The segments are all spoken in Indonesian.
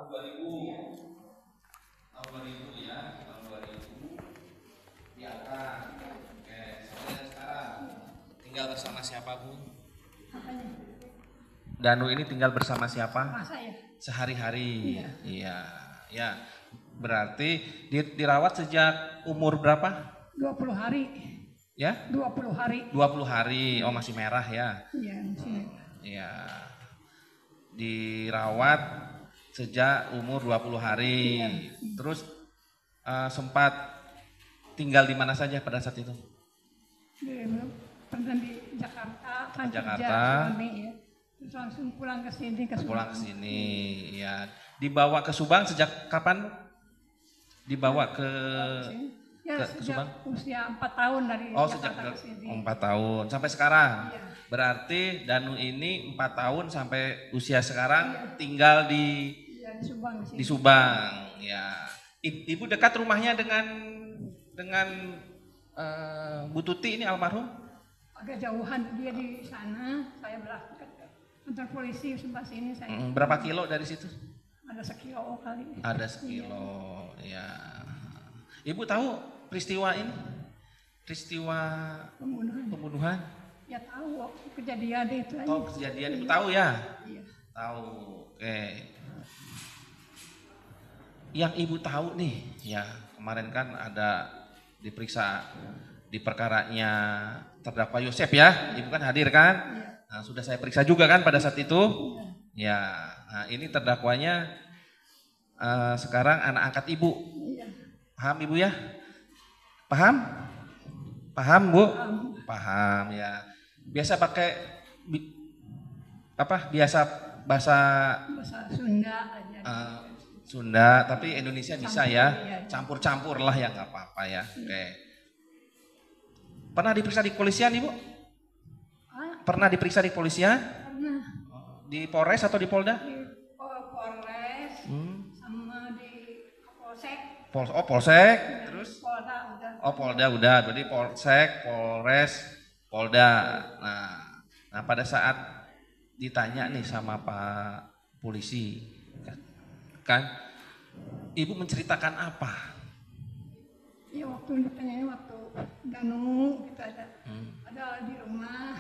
2000. Tahun 2000 ya, tahun 2000 diangkat. Oke, sampai sekarang tinggal bersama siapa, Bu? Apanya? Danu ini tinggal bersama siapa? Masa ya? Sehari-hari. Iya. Ya. Berarti dirawat sejak umur berapa? 20 hari. Ya? 20 hari. 20 hari. Oh, masih merah ya. Iya, masih. Iya. Dirawat sejak umur 20 hari. Iya. Terus sempat tinggal di mana saja pada saat itu? Pernah di Jakarta, kan Jakarta. kerja suami ya. Terus langsung pulang ke sini ke Subang. Pulang ke sini, ya. Dibawa ke Subang sejak kapan? Dibawa ke Ya, ke Subang? usia 4 tahun dari Sejak Jakarta ke sini. 4 tahun sampai sekarang. Iya. Berarti Danu ini 4 tahun sampai usia sekarang tinggal di Subang di sini. di Subang, ya. Ibu dekat rumahnya dengan Bu Tuti ini almarhum? Agak jauhan, dia di sana, saya belah kantor polisi sebelah sini saya. Berapa kilo dari situ? Ada sekilo kali. Ada sekilo, ya. Ibu tahu peristiwa ini? Peristiwa pembunuhan? Ya tahu, kejadian itu aja. Oh, kejadian Ibu tahu ya? Iya. Tahu, oke. Yang Ibu tahu nih, ya kemarin kan ada diperiksa di perkaranya terdakwa Yosef ya, Ibu kan hadir kan? Iya. Nah, sudah saya periksa juga kan pada saat itu. Ya, nah ini terdakwanya sekarang anak angkat Ibu. Iya. Paham Ibu ya? Paham? Paham Bu? Paham. Ya. Biasa pakai Biasa bahasa Sunda aja. Sunda, tapi Indonesia bisa ya. Iya. Campur-campur lah ya, nggak apa-apa ya. Oke. Pernah diperiksa di kepolisian Ibu? Pernah diperiksa di kepolisian? Pernah. Di Polres atau di Polda? Di Polres sama di Polsek. Polsek, terus? Polda udah. Polda udah, berarti Polsek, Polres, Polda. Nah pada saat ditanya nih sama Pak polisi, kan Ibu menceritakan apa? Ya waktu ditanya waktu Danu kita ada di rumah.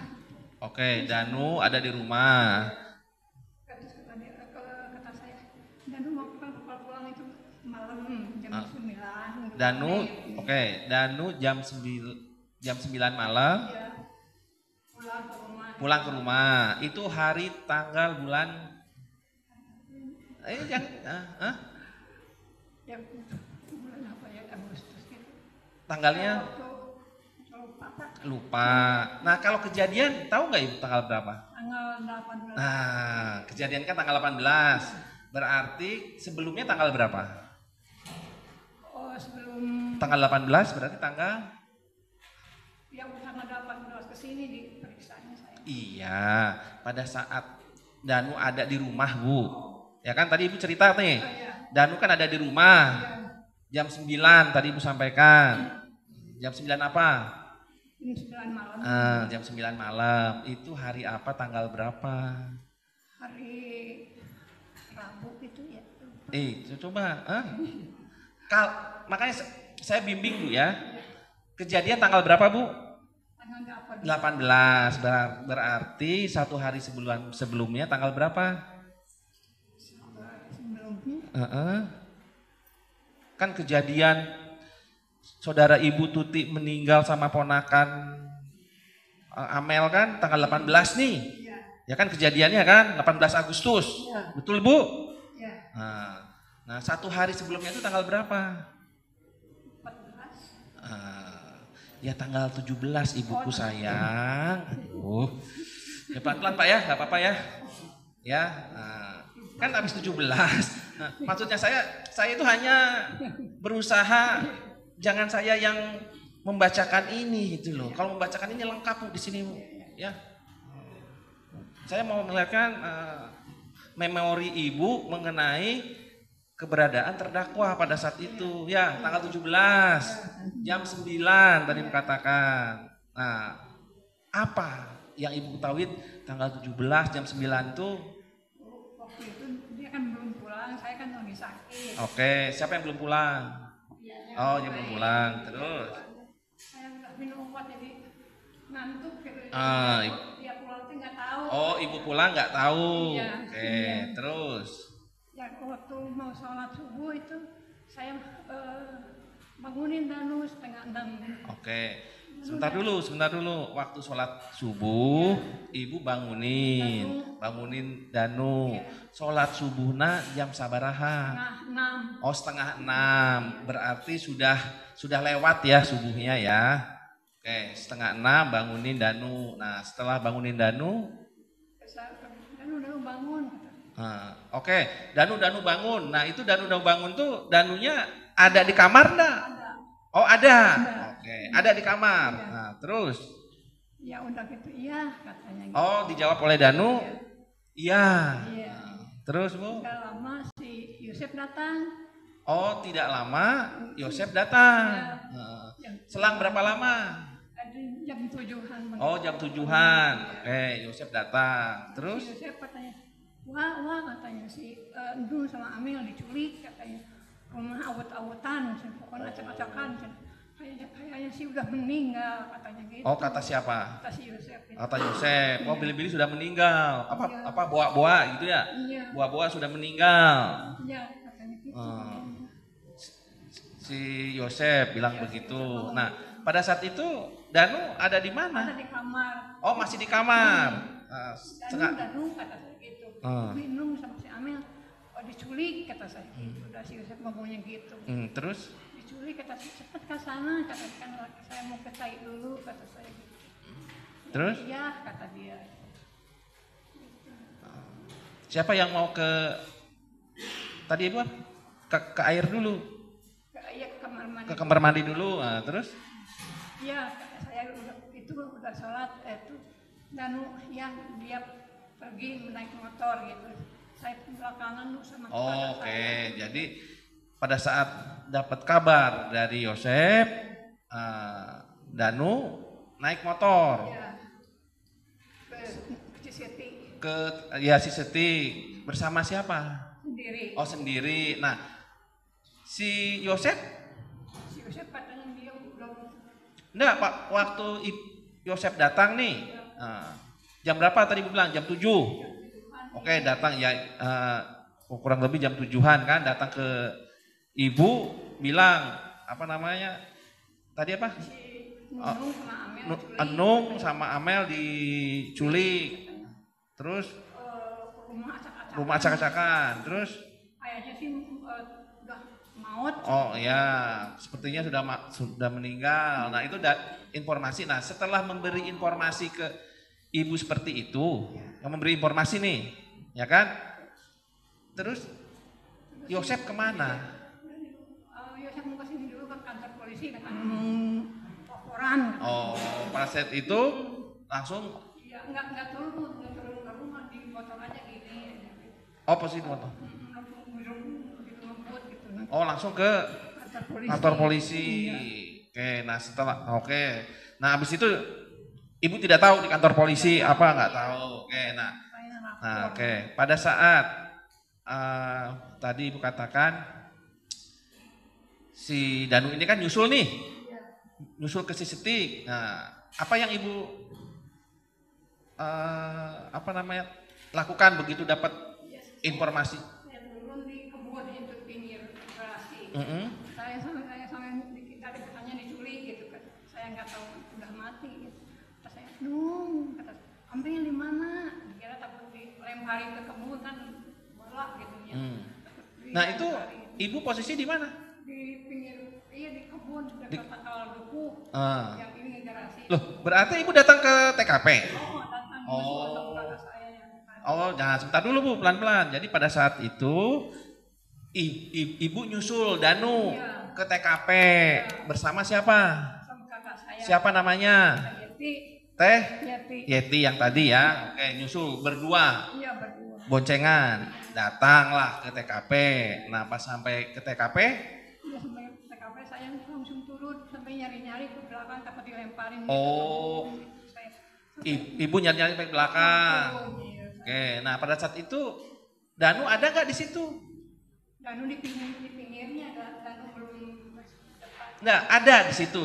Oke, Danu ada di rumah. Kata saya, Danu mau pulang itu malam jam 9. Danu, oke, Danu jam 9 malam. Ya, pulang ke rumah. Pulang ke rumah. Itu hari, tanggal, bulan. Ya, bulan apa ya, Agustus gitu. Tanggalnya? Lupa. Nah kalau kejadian tahu nggak Ibu tanggal berapa? Tanggal 18. Nah kejadian kan tanggal 18. Berarti sebelumnya tanggal berapa? Sebelum. Tanggal 18 berarti tanggal? Ya tanggal 18 kesini diperiksanya saya. Iya, pada saat Danu ada di rumah Bu. Ya kan tadi Ibu cerita nih. Danu kan ada di rumah. Jam 9 tadi Ibu sampaikan. Jam 9 apa? Jam 9 malam. Jam 9 malam. Itu hari apa, tanggal berapa? Hari Rabu itu ya. Coba. Makanya saya bimbing Bu ya. Kejadian tanggal berapa Bu? Tanggal 18. Berarti satu hari sebelumnya tanggal berapa? Sebelumnya. Kan kejadian saudara Ibu Tuti meninggal sama ponakan Amel kan tanggal 18 nih. Iya. Ya kan kejadiannya kan 18 Agustus. Ya. Betul Bu? Iya. Nah satu hari sebelumnya itu tanggal berapa? 14. Ya tanggal 17 Ibuku sayang. Ya pelan-pelan Pak ya, nggak apa-apa ya. Ya, kan habis 17. Nah, maksudnya saya itu hanya berusaha jangan saya yang membacakan ini gitu loh. Kalau membacakan ini lengkap Bu di sini Bu. Ya. Saya mau melihatkan memori Ibu mengenai keberadaan terdakwa pada saat itu. Ya, tanggal 17 jam 9 tadi mengatakan. Nah, apa yang Ibu ketahui tanggal 17 jam 9 itu? Waktu itu dia kan belum pulang, saya kan kan lagi sakit. Oke, siapa yang belum pulang? Iya, Oh, yang belum pulang. Terus? saya nggak minum obat jadi ngantuk gitu. Ah, Dia pulang tuh nggak tahu. Oh, ibu pulang nggak tahu. Iya, Oke, iya. terus? Ya waktu mau sholat subuh itu saya bangunin Danu setengah 6. Oke. Sebentar dulu. Waktu sholat subuh, ibu bangunin Danu. Sholat subuhna jam sabaraha? Setengah 6. Oh, setengah 6. Berarti sudah lewat ya subuhnya ya. Oke, setengah 6 bangunin Danu. Nah, setelah bangunin Danu, Danu bangun. oke, Danu bangun. Nah, itu Danu bangun tuh Danunya ada di kamar enggak? Ada. Oh, ada. Oke, ada di kamar. Nah, terus? Ya udah gitu, iya katanya gitu. Oh, dijawab oleh Danu? Iya. Iya. Terus, Bu? Tidak lama si Yosef datang. Oh, tidak lama Yosef datang. Selang berapa lama? Jam 7-an. Oh, jam 7-an. Oke, Yosef datang. Terus? Si Yosef katanya, wah katanya si Endul sama Amel diculik katanya. Rumah awet-awetan, pokoknya acak-acakan. Kayaknya sih udah meninggal katanya gitu. Oh, kata siapa? Kata si Yosef. Kata Yosef. Oh, Bili-Bili sudah meninggal. Apa boa-boa gitu ya? Iya. Boa-boa sudah meninggal. Iya, katanya gitu. Si Yosef bilang begitu. Nah, pada saat itu Danu ada di mana? Ada di kamar. Oh, masih di kamar. Danu kata saya gitu. Minum sama si Amel. Oh, diculik kata saya gitu. Udah si Yosef ngomongnya gitu. Terus? Diculik kata saya, cepet ke sana kata kan saya mau ke Tai dulu kata saya gitu. Terus? Iya kata dia. Siapa yang mau ke tadi Ibu? Ke air dulu. Iya ke kamar mandi. Ke kamar mandi dulu. Nah, terus? Iya kata saya udah sholat itu Danu ya dia pergi naik motor gitu. Saya belakangan sama Oh, oke. Jadi pada saat dapat kabar dari Yosef, Danu naik motor. Iya. Ke Ciseti. Si Seti bersama siapa? Sendiri. Oh, sendiri. Nah, si Yosef? Si Yosef katanya dia udah. Enggak, Pak. Waktu Yosef datang nih, jam berapa tadi Ibu bilang? Jam 7. Oke, datang ya kurang lebih jam 7-an kan, datang ke Ibu bilang apa namanya? Tadi apa? Enung sama Amel diculik. Terus rumah acak-acakan. Terus Kayaknya sih udah maut. oh ya, sepertinya sudah meninggal. Nah, itu informasi. Nah, setelah memberi informasi ke Ibu seperti itu, yang memberi informasi nih, ya kan? Terus Yosef kemana? Yosef mau kesini dulu ke kantor polisi katanya mau laporan. Oh, pada saat itu langsung. Iya, nggak turun ke rumah di motor aja gini. Oh, posisi motor. Gitu. Oh, langsung ke kantor polisi. Iya. Oke. Nah, habis itu Ibu tidak tahu di kantor polisi apa, nggak tahu. Oke. Pada saat tadi Ibu katakan si Danu ini kan nyusul nih, nyusul ke si Seti. Nah, apa yang Ibu lakukan begitu dapat informasi? Saya turun di kebun itu pinggir garasi. Saya sampai dari katanya diculik gitu kan. Saya nggak tahu udah mati gitu. Kata saya, kata ambil di mana? Dikira takut dilemparin ke kebun kan bolak gitu ya. Nah, itu Ibu posisi di mana? Di pinggir, di kebun dekat tangkal duku. Yang ini garasi. Loh, berarti Ibu datang ke TKP? Datang sama kakak saya yang Oh, jangan sebentar dulu Bu, pelan-pelan. Jadi pada saat itu Ibu nyusul Danu ke TKP bersama siapa? sama kakak saya. Siapa namanya? Yeti. Teh Yeti. Yeti yang tadi ya. Oke, nyusul berdua. Iya berdua. Boncengan. Datanglah ke TKP. Nah, pas sampai ke TKP, Ya sampai TKP saya langsung turun sampai nyari-nyari ke belakang takut dilemparin. Oh. Ibu nyari-nyari ke belakang. Oke, nah pada saat itu Danu ada nggak di situ? Danu di pinggirnya, Danu belum depan. Enggak, ada di situ.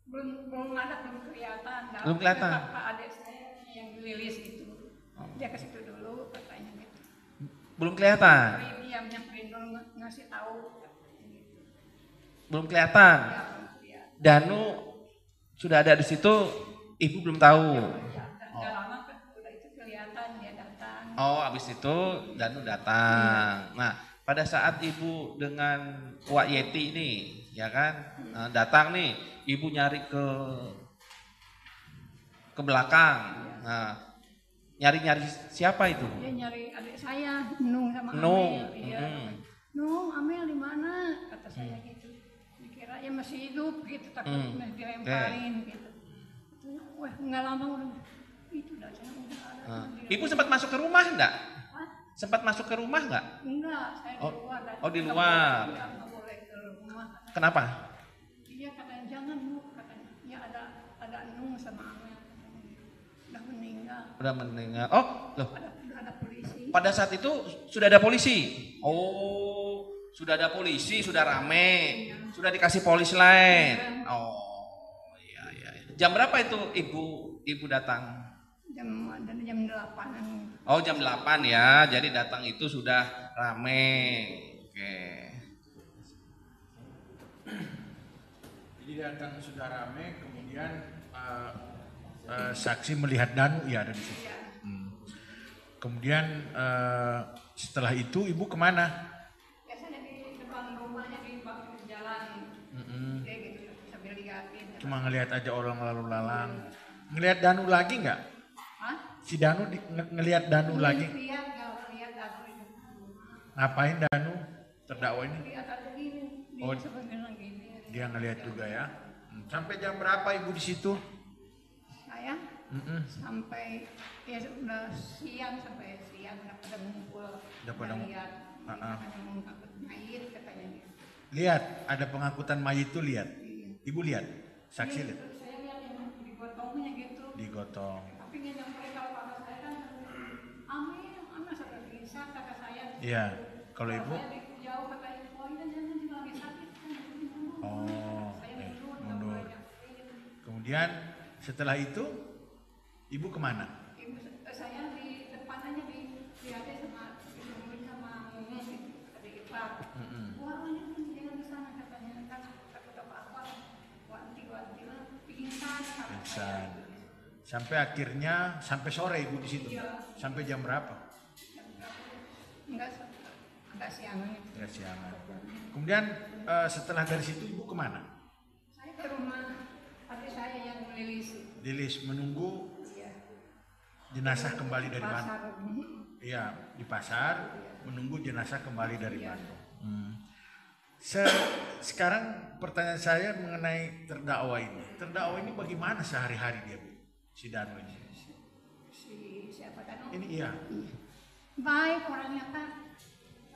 Belum ada, belum kelihatan. Belum kelihatan. Pak adik saya yang lilis itu, dia ke situ dulu katanya gitu. Belum kelihatan. Dia nyamperin dulu ngasih tahu. Gitu. Belum kelihatan. Ya, belum kelihatan. Danu sudah ada di situ, ibu belum tahu. Udah lama kan, udah itu kelihatan dia datang. Oh, habis itu Danu datang. Nah, pada saat ibu dengan Wak Yeti ini, ya kan, datang nih, ibu nyari ke belakang. Nah, nyari siapa itu? Dia nyari adik saya, Nung sama Nung. Amel. Iya. Nung, Amel di mana? Kata saya gitu. Dikira ya masih hidup gitu, takut dilemparin gitu. Wah, nggak lama udah itu dah saya udah ada. Ibu sempat masuk ke rumah enggak? Hah? Sempat masuk ke rumah enggak? Enggak, saya di luar. Oh, di luar. Nggak boleh ke rumah. Kenapa? Iya katanya jangan Bu, katanya. Ya ada Nung sama Amel. Udah meninggal. Udah meninggal. Oh, loh. Udah ada polisi. Pada saat itu sudah ada polisi. Oh, sudah ada polisi, sudah rame, sudah dikasih polis lain. Oh, iya. Jam berapa itu ibu datang? Jam 8-an. Oh, jam 8 ya. Jadi datang itu sudah rame. Oke. Jadi datang sudah rame, kemudian saksi melihat Danu, ya ada di situ. Kemudian setelah itu ibu kemana? Biasanya di depan rumahnya di bawah jalan. Kayak gitu sambil liatin. Cuma ngelihat aja orang lalu lalang. Ngelihat Danu lagi nggak? Hah? Si Danu ngelihat Danu lagi. Lihat Danu itu. Ngapain Danu terdakwa ini? Lihat ada gini. Oh. Sebenarnya gini. Dia ngelihat juga ya. Sampai jam berapa ibu di situ? Saya sampai ya udah siang sampai siang udah pada ngumpul. Udah pada lihat. Katanya mau ngangkut mayit katanya. Lihat, ada pengangkutan mayit tuh lihat. Ibu lihat, saksi lihat. Saya lihat yang digotongnya gitu. Digotong. Tapi nggak nyampe kalau kakak saya kan Amel sampai pingsan kakak saya. Iya, kalau ibu? Saya jauh katanya, oh ini jangan juga lagi sakit kan. Oh, Saya mundur. mundur. Kemudian setelah itu ibu kemana? Saya di depan aja dilihatnya sama Mumu adik ipar. Wah ini jangan di sana katanya kan takut apa-apa. Wanti lah pingsan. Pingsan. Sampai akhirnya sampai sore ibu di situ. Sampai jam berapa? Enggak agak siangan. Ya siangan. Kemudian setelah dari situ ibu kemana? Saya ke rumah adik saya yang melilis. Lilis menunggu jenazah kembali dari Bandung. Iya, di pasar menunggu jenazah kembali dari Bandung. Sekarang pertanyaan saya mengenai terdakwa ini. Terdakwa ini bagaimana sehari-hari dia, Bu? Si Danu ini. Si siapa Danu? Ini iya. Baik orangnya Pak.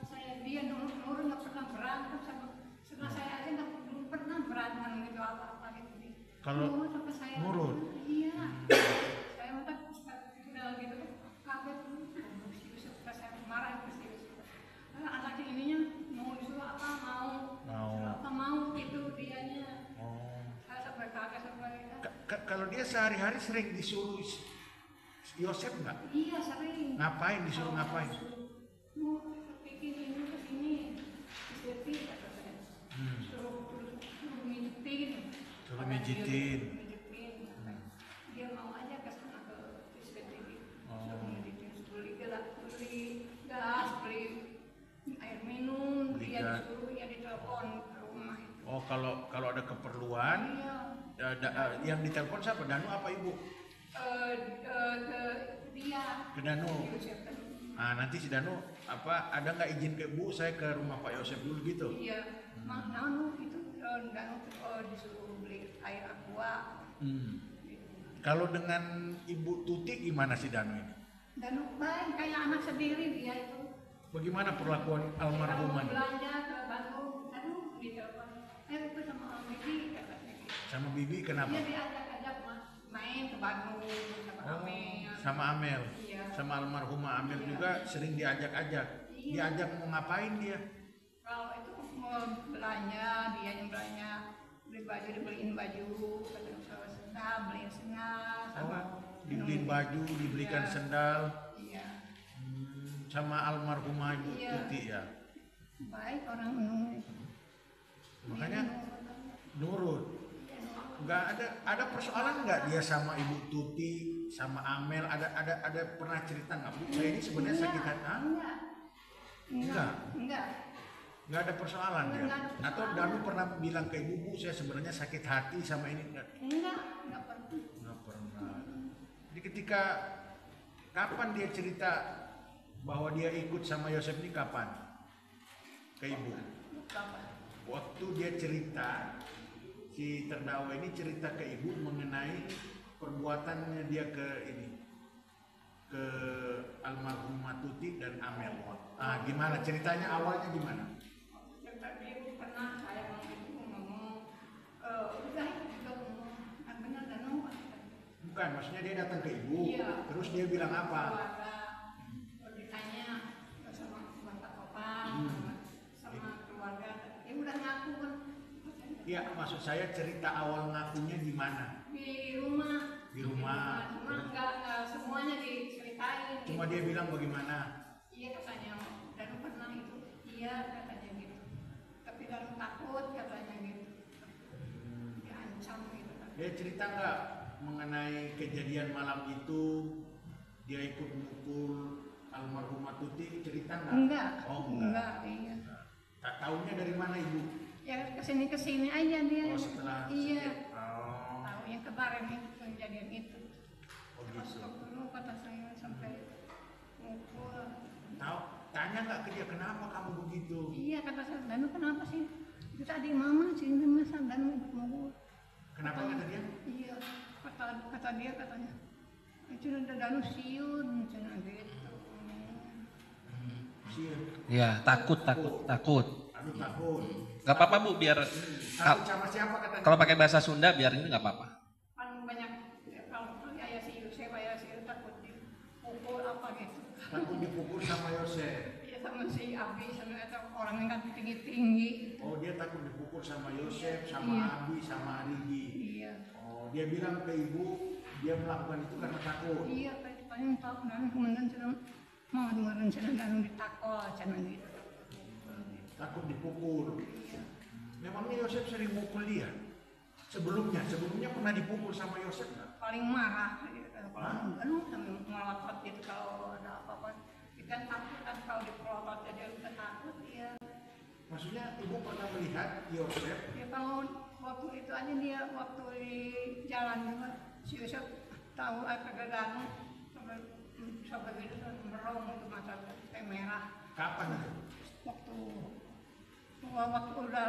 Saya dia nurut nggak pernah berantem sama saya aja belum pernah berantem gitu apa gitu. Kalau nurut sama saya. nurut. Iya. Saya mah udah gitu kaget saya marah terus. Anaknya ininya mau disuruh apa mau gitu dianya. Saya sampai kaget sampai. Kalau dia sehari-hari sering disuruh Yosep nggak? Iya sering. Ngapain disuruh ngapain? Mau bikin ini ke sini, seperti kata saya. Suruh mijitin. Suruh mijitin. Dia mau aja ke sana ke seperti suruh mijitin, beli gas, beli air minum, Beli dia gas. disuruh ya ditelepon ke rumah. Oh kalau ada keperluan, Iya. yang ditelepon siapa? Danu apa ibu? Ke dia. Ke Danu. Diucapkan. Nah nanti si Danu ada nggak izin ke Bu saya ke rumah Pak Yosep dulu gitu? Iya, Nanu itu Danu disuruh beli air aqua. Kalau dengan Ibu Tuti gimana si Danu ini? Danu baik kayak anak sendiri dia itu. Bagaimana perlakuan almarhumah? Kalau belanja ke Bandung, aduh ditelepon. Itu sama Bibi katanya. Sama Bibi kenapa? Dia diajak-ajak main ke Bandung sama Amel. Sama Amel. Iya. Sama almarhumah Amel juga sering diajak-ajak. Iya. Diajak mau ngapain dia? Kalau itu mau belanja, dia yang belanja, beli baju, dibeliin baju, kalau sendal, beliin sendal, sama Dibeliin baju, dibelikan Iya. sendal. Iya, Sama almarhumah Ibu Iya. Tuti ya. baik orang menunggu. Makanya nurut. Nggak ada persoalan nggak dia sama Ibu Tuti, sama Amel, ada pernah cerita nggak Bu? Saya ini sebenarnya sakit hati. Hah? Enggak. Nggak ada persoalan dia. Nggak ada persoalan. Atau Danu pernah bilang ke Ibu, Bu saya sebenarnya sakit hati sama ini nggak? Enggak pernah. Nggak pernah. Jadi ketika kapan dia cerita bahwa dia ikut sama Yosef ini kapan? Ke Ibu. Waktu dia cerita, si terdakwa ini cerita ke Ibu mengenai perbuatannya dia ke ke almarhumah Tuti dan Amel. Ah, gimana ceritanya, awalnya gimana? Tapi pernah saya ngomong, udah itu ngomong, benar dan ngomong. Bukan, maksudnya dia datang ke Ibu, Iya. terus dia bilang apa? Keluarga, ditanya sama bapak Kopang, sama keluarga, ya udah ngaku kan. Iya, maksud saya cerita awal ngakunya di mana? Di rumah. Di rumah. Cuma nggak semuanya diceritain. Cuma gitu. dia bilang bagaimana? Iya katanya, dan pernah itu, iya katanya gitu. Tapi dalam takut katanya gitu. Diancam gitu. Dia cerita nggak mengenai kejadian malam itu? Dia ikut memukul almarhumah Tuti, cerita nggak? Enggak. Oh enggak. Iya. Tak tahunya dari mana Ibu? Ya kesini aja dia. Oh setelah Iya. Oh, Tahu yang kemarin itu kejadian itu. oh Pas gitu. dulu kata saya sampai mukul. Tahu? Tanya nggak ke dia kenapa kamu begitu? Iya kata saya, Danu kenapa sih? Itu tadi mama sih masa Danu mukul. Kenapa kata dia? Iya, kata dia katanya. Itu udah Danu siun, cina gitu. Siap. Ya, takut. Aduh takut. Gak apa-apa Bu, biar Takut sama siapa katanya? kalau pakai bahasa Sunda biar ini nggak apa-apa. Kan banyak kalau ayah si Yusuf takut dipukul apa gitu. Takut dipukul sama Yosef. Iya sama si Abi sama atau orang yang kan tinggi. Oh dia takut dipukul sama Yosef, sama Iya. Abi, sama Arigi. Iya. Oh dia bilang ke Ibu dia melakukan itu karena takut. Iya, paling tahu dan kemudian sedang mau dengerin sedang Danu ditakol cina gitu. Takut dipukul. Iya. Memangnya Yosef sering mukul dia? Sebelumnya pernah dipukul sama Yosef nggak? Paling marah gitu. Kalau Danu sambil melotot gitu kalau ada apa-apa. Ikan takut kan kalau dipelotot jadi udah takut ya. Maksudnya Ibu pernah melihat Yosef? Ya kalau waktu itu aja dia waktu di jalan juga si Yusuf tahu kagak Danu sampai gitu merong itu mata kayak merah. Kapan itu? Waktu udah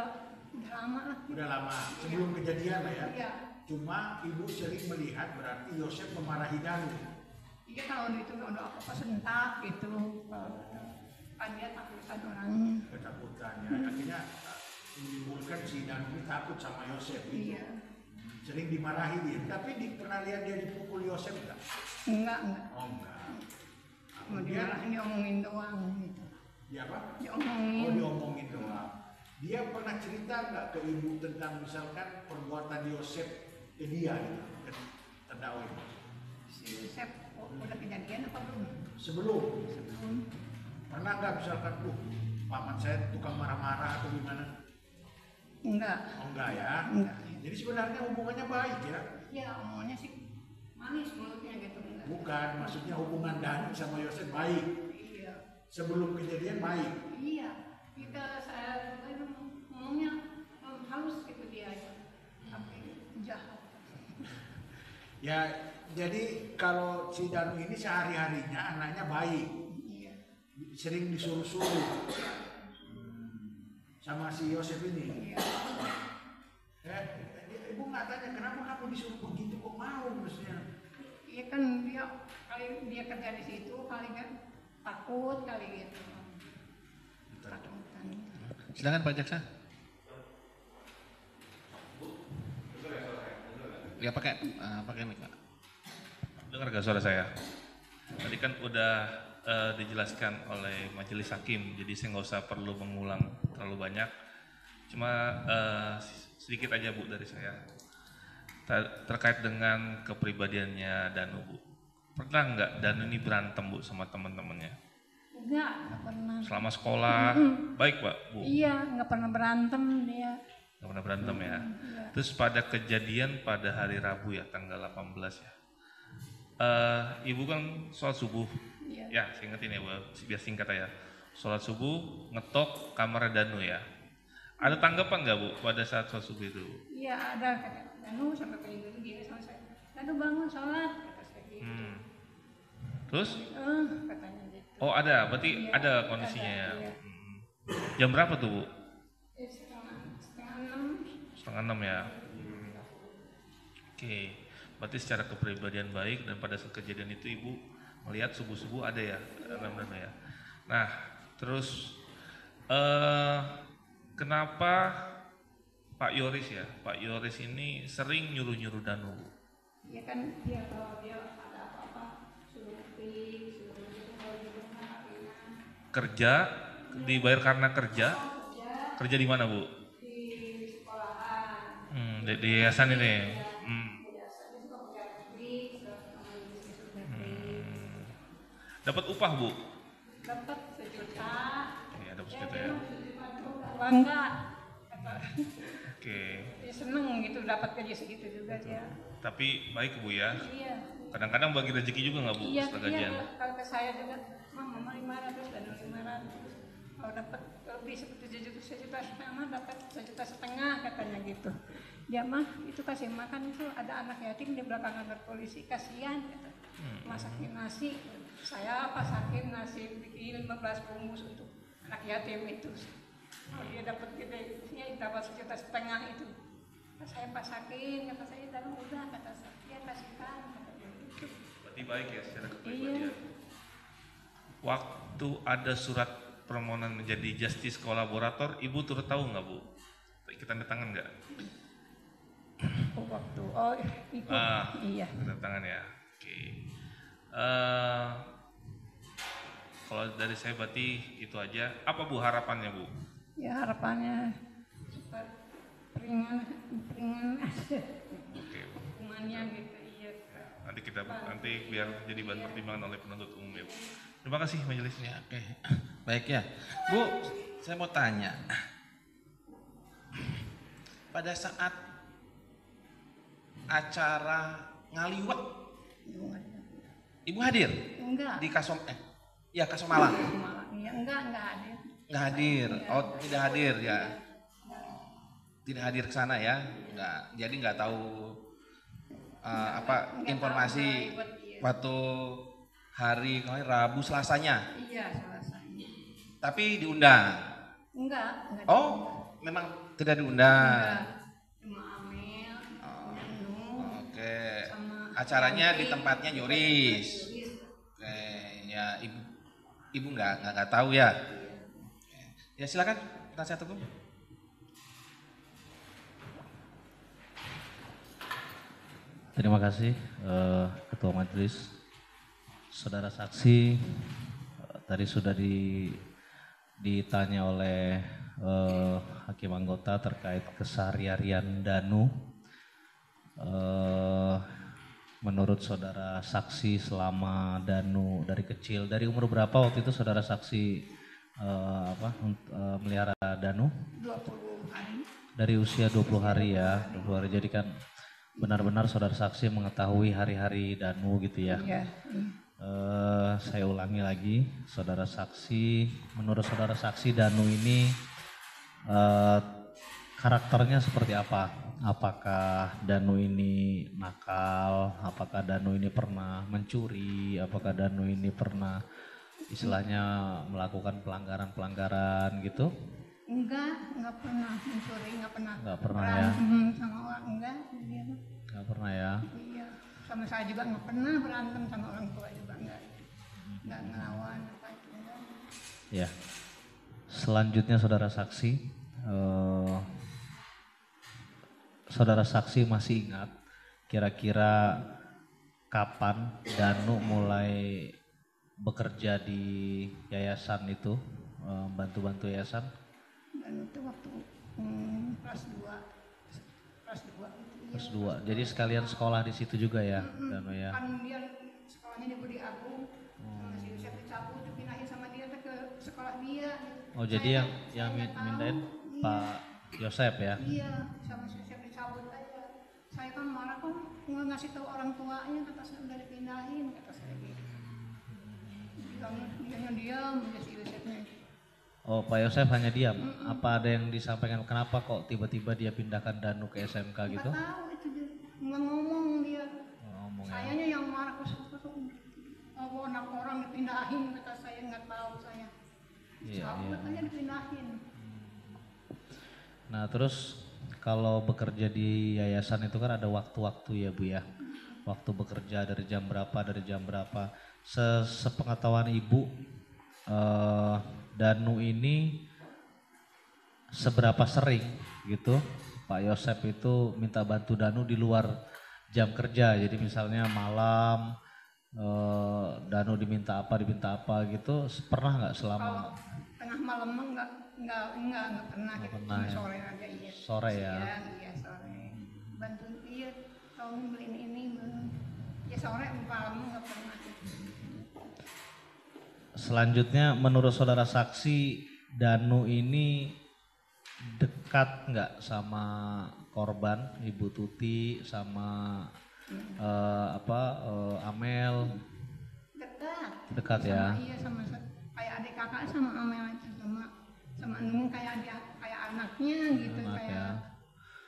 lama lah. Udah lama, sebelum kejadian lah ya. Iya. Cuma Ibu sering melihat berarti Yosef memarahi Danu. Iya kalau itu udah apa-apa sentak gitu. Kan dia takutan orangnya. Ketakutannya akhirnya menimbulkan si Danu ini takut sama Yosef itu. Iya. Sering dimarahi dia. Tapi pernah lihat dia dipukul Yosef nggak? Enggak. Oh enggak. Cuma dimarahin diomongin doang gitu. Dia apa? Diomongin. Oh diomongin doang. Dia pernah cerita nggak ke Ibu tentang misalkan perbuatan Yosef ke dia gitu, ke terdakwa itu? Si Yusuf udah kejadian apa belum? Sebelum Sebelum. pernah nggak misalkan paman saya tukang marah-marah atau gimana? Enggak. Oh enggak ya. Enggak. Jadi sebenarnya hubungannya baik ya? Ya omongannya sih manis mulutnya gitu enggak. Bukan, maksudnya hubungan Danu sama Yosef baik. Iya. Sebelum kejadian baik. Iya. Saya ngomongnya halus gitu dia tapi jahat. Ya, jadi kalau si Danu ini sehari-harinya anaknya baik. Iya. Sering disuruh-suruh. Sama si Yosef ini. Iya. Ibu nggak tanya kenapa kamu disuruh begitu kok mau maksudnya? Iya kan dia kali dia kerja di situ kali kan takut kali gitu. Takutan. Silakan Pak Jaksa. Ya pakai mic Pak. Dengar gak suara saya? Tadi kan udah dijelaskan oleh majelis hakim, jadi saya nggak usah perlu mengulang terlalu banyak. Cuma sedikit aja Bu dari saya terkait dengan kepribadiannya Danu Bu. Pernah nggak Danu ini berantem Bu sama teman-temannya? Enggak pernah. Selama sekolah, baik Pak Bu? Iya, nggak pernah berantem dia. Nggak pernah berantem ya? Iya. Terus pada kejadian pada hari Rabu ya, tanggal 18 ya. Ibu kan sholat subuh, Iya. ya saya ingetin ya Bu, biar singkat aja. Sholat subuh, ngetok kamar Danu ya. Ada tanggapan nggak Bu pada saat sholat subuh itu? Iya ada, kata Danu sampai pengen gini sama saya. Danu bangun sholat, kata saya gitu. Terus? Katanya gitu. Oh ada, berarti Iya, ada kondisinya ada, ya. iya. Jam berapa tuh Bu? Setengah 6. Setengah 6 ya. Oke, berarti secara kepribadian baik dan pada saat kejadian itu Ibu melihat subuh-subuh ada ya, Danu ya. Nah, terus kenapa Pak Yoris ya? Pak Yoris ini sering nyuruh-nyuruh Danu. Ya kan dia kalau dia ada apa-apa suruh ngetik, suruh gitu kalau di rumah ringan. Kerja, dibayar karena kerja. Kerja di mana Bu? Di sekolahan. Di yayasan ini. Biasanya suka kerja ngetik, sama bisnis ngetik. Dapat upah Bu? Dapat 1 juta. Iya, dapat segitu ya. Bangga. Oke. Dia seneng gitu dapat gaji segitu juga dia. Tapi baik Bu ya. Iya. Kadang-kadang bagi rezeki juga nggak Bu Iya, setelah gajian? kalau ke saya juga, mama 500 dan 500. Kalau dapat lebih seperti 7 juta setengah, dapat 1,5 juta katanya gitu. Dia mah itu kasih makan itu ada anak yatim di belakang kantor polisi, kasihan kata. Masakin nasi, saya pasakin nasi bikin 15 bungkus untuk anak yatim itu. Kalau dia dapat gede, ya dapat 1,5 juta itu. Saya pasakin, kata saya dalam udah kata saya, dia kasihkan kata dia gitu. Berarti baik ya secara Iya. kepribadian. Waktu ada surat permohonan menjadi justice kolaborator, Ibu turut tahu nggak Bu? Kita tanda tangan nggak? Oh, waktu ikut iya. Tanda tangan ya. Oke. Kalau dari saya berarti itu aja. Apa Bu harapannya Bu? Ya harapannya supaya ringan Oke. hukumannya gitu iya. Nanti biar jadi bahan pertimbangan oleh penuntut umum ya Bu. Terima kasih majelisnya. Oke, baik ya. Bu, saya mau tanya. Pada saat acara ngaliwat, Ibu hadir Enggak. di Kasomalang? Iya, enggak ada. Nggak hadir. Oh, tidak hadir ya. Tidak hadir ke sana ya. Nggak. Jadi nggak tahu informasi Enggak tahu iya. waktu hari kemarin Rabu Selasanya. Iya, selesai. Tapi diundang. Enggak. Oh, memang tidak diundang. Enggak. Cuma Amel, Nunu, Oke. sama Acaranya di Yanti. tempatnya Yoris. Oke, ya ibu nggak tahu ya. Oke. Ya silakan, penasihat hukum. Terima kasih Ketua Majelis, saudara saksi. Tadi sudah ditanya oleh hakim anggota terkait keseharian Danu. Menurut saudara saksi selama Danu dari kecil, dari umur berapa waktu itu saudara saksi melihara Danu? 20 hari. Dari usia 20 hari ya, 20 hari. Jadi kan benar-benar saudara saksi mengetahui hari-hari Danu gitu ya. Iya. Saya ulangi lagi, saudara saksi, menurut saudara saksi Danu ini karakternya seperti apa? Apakah Danu ini nakal? Apakah Danu ini pernah mencuri? Apakah Danu ini pernah istilahnya melakukan pelanggaran-pelanggaran gitu? Enggak pernah mencuri, enggak pernah. Enggak pernah ya? Berantem sama orang, enggak. Dia mah. Enggak pernah ya? Iya, sama saya juga nggak pernah berantem sama orang tua juga nggak ngelawan apa itu enggak. Ya. Selanjutnya saudara saksi, saudara saksi masih ingat bekerja di yayasan itu, bantu-bantu yayasan? Dan itu waktu kelas 2 Kelas 2. Jadi sekalian sekolah di situ juga ya, Danu ya. Kan dia sekolahnya di Budi Agung, sama si Yusef dicabut, dipindahin sama dia ke sekolah dia. Oh jadi yang mindahin Pak Yosep ya? Iya, sama si Yusef dicabut aja. Saya kan marah kok nggak ngasih tahu orang tuanya, kata saya udah dipindahin, kata saya gitu. Dia diam, dia si Yusefnya. Oh Pak Yosef hanya diam. Apa ada yang disampaikan kenapa kok tiba-tiba dia pindahkan Danu ke SMK gitu? Nggak tahu itu dia, nggak ngomong dia. Ngomong ya. Sayanya yang marah kok anak orang dipindahin, kata saya nggak tahu saya. Iya. Aja dipindahin. Nah terus kalau bekerja di yayasan itu kan ada waktu-waktu ya Bu ya. Waktu bekerja dari jam berapa. Sepengetahuan Ibu, Danu ini seberapa sering gitu Pak Yosep itu minta bantu Danu di luar jam kerja. Jadi misalnya malam Danu diminta apa gitu, pernah nggak selama? Kalau tengah malam enggak pernah gitu. Pernah ya. Sore aja iya. Sore ya. Iya sore. Bantuin dia kalau beliin ini ya sore malam enggak pernah. Selanjutnya menurut saudara saksi, Danu ini dekat nggak sama korban Ibu Tuti sama Amel? Dekat ya. Iya sama kayak adik kakak sama Amel itu sama Nung kayak anaknya gitu. Anak kayak ya.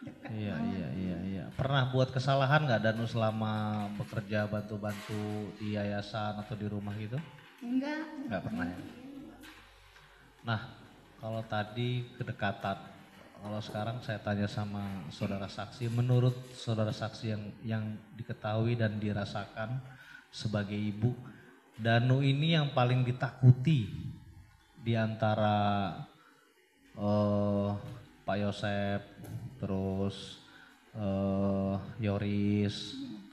dekat Iya, banget. iya. Pernah buat kesalahan nggak Danu selama bekerja bantu-bantu di yayasan atau di rumah gitu? Nggak pernah ya. Nah, kalau tadi kedekatan, kalau sekarang saya tanya sama saudara saksi, menurut saudara saksi yang diketahui dan dirasakan sebagai ibu, Danu ini yang paling ditakuti di antara Pak Yosep, terus Yoris,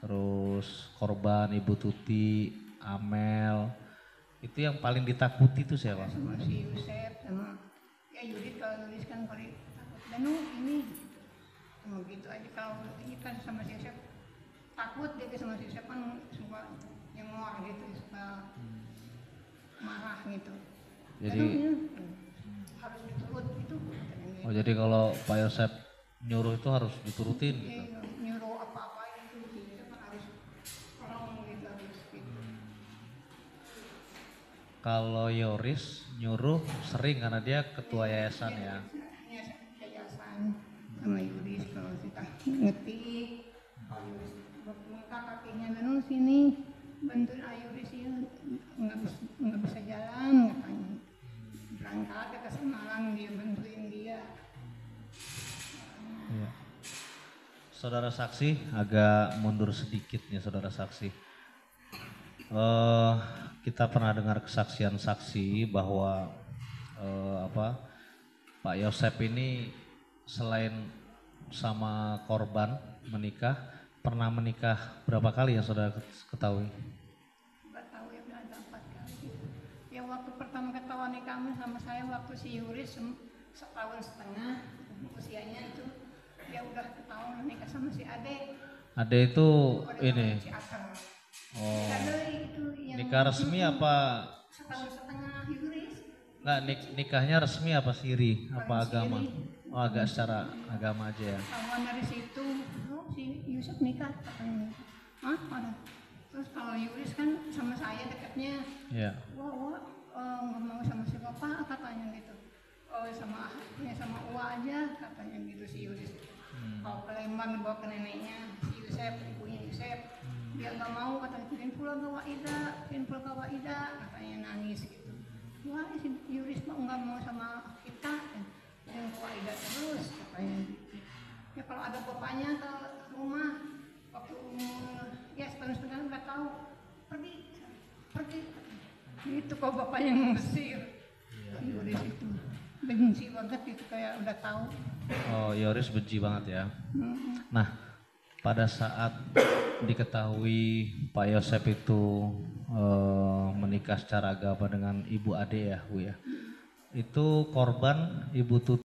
terus korban Ibu Tuti, Amel, itu yang paling ditakuti itu siapa? Sama si Yusef sama ya Yudit, kalau Yudit kan paling takut Danu ini sama gitu aja. Kalau ini kan sama si Yusef takut, dia sama si Yusef kan suka nyengor gitu, suka marah gitu. Jadi Harus diturut gitu. oh jadi kalau Pak Yosef nyuruh itu harus diturutin gitu. Nyuruh apa-apa itu dia kan harus tolong gitu, harus gitu. Kalau Yoris nyuruh sering karena dia ketua yayasan ya. Yayasan sama Yudis kalau kita ngetik, kakak kakinya Danu sini bantuin Ayuris ya, nggak bisa jalan katanya. Berangkat ke Semarang dia bantuin dia. Iya. Saudara saksi agak mundur sedikit nih saudara saksi. Kita pernah dengar kesaksian saksi bahwa Pak Yosep ini selain sama korban menikah, pernah menikah berapa kali yang saudara ketahui? Nggak tahu ya, udah ada 4 kali. Ya waktu pertama ketahuan kami sama saya waktu si Yuris 1,5 tahun usianya itu dia udah ketahuan nikah sama si Ade. Ade itu ini. Si Akar. Oh. Itu yang Nikah resmi apa? 1,5 Yuris. Enggak, nikahnya resmi apa siri? Apa agama? Siri. Oh, agak secara agama aja ya. Kawan dari situ, si Yusuf nikah katanya. Ada. Terus kalau Yuris kan sama saya dekatnya. Iya. Wah, nggak mau sama si bapak katanya gitu. Oh sama Uwa aja katanya gitu si Yuris. Kalau ke Lembang dibawa ke neneknya si Yusuf, ibunya Yusuf. Dia nggak mau katanya, pindah pulang ke Waida katanya, nangis gitu. Wah si Yuris mah nggak mau sama kita. Yang Waida terus katanya gitu. Ya kalau ada bapaknya ke rumah waktu ya 1,5 tahun nggak tahu pergi itu kok bapaknya ngusir. Yoris itu benci banget itu, kayak udah tahu. Oh, Yoris benci banget ya. Nah, pada saat diketahui Pak Yosep itu menikah secara agama dengan Ibu Ade ya Bu ya. Itu korban Ibu Tuti